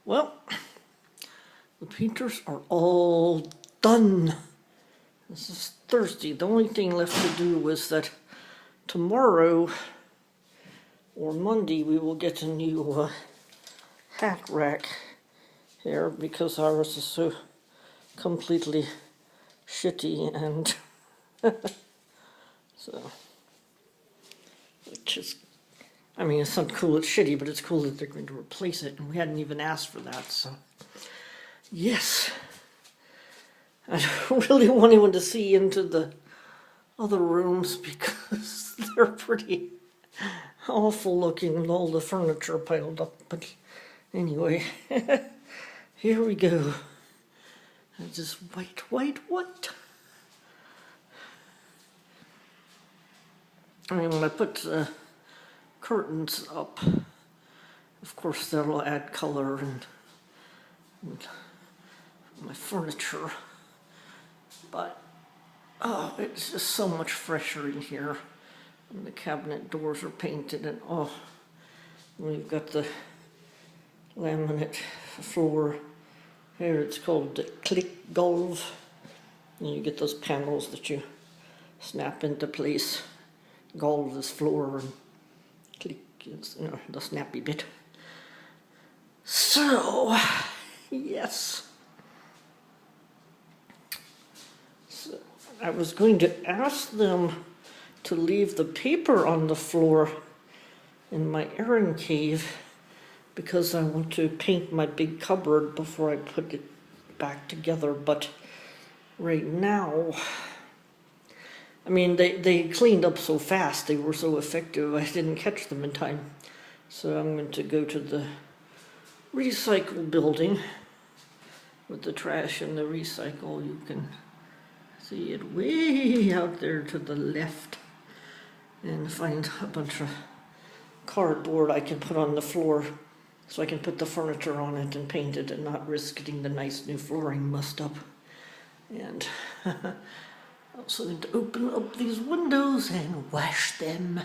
Well, the painters are all done. This is Thursday. The only thing left to do is that tomorrow or Monday we will get a new hat rack here because ours is so completely shitty, and so, which is, I mean, it's not cool, it's shitty, but it's cool that they're going to replace it, and we hadn't even asked for that, so yes. I don't really want anyone to see into the other rooms because they're pretty awful looking with all the furniture piled up, but anyway, here we go. It's just white, white, white. I mean, when I put the curtains up, of course that'll add color and my furniture, but oh, it's just so much fresher in here. And the cabinet doors are painted, and oh, we've got the laminate floor here. It's called the click golf, and you get those panels that you snap into place. Golf is floor, and click is, you know, the snappy bit. So yes, so I was going to ask them to leave the paper on the floor in my Erin cave because I want to paint my big cupboard before I put it back together, but right now, I mean, they cleaned up so fast, they were so effective, I didn't catch them in time. So I'm going to go to the recycle building with the trash and the recycle. You can see it way out there to the left, and find a bunch of cardboard I can put on the floor so I can put the furniture on it and paint it and not risk getting the nice new flooring mussed up. And I'm also going to open up these windows and wash them.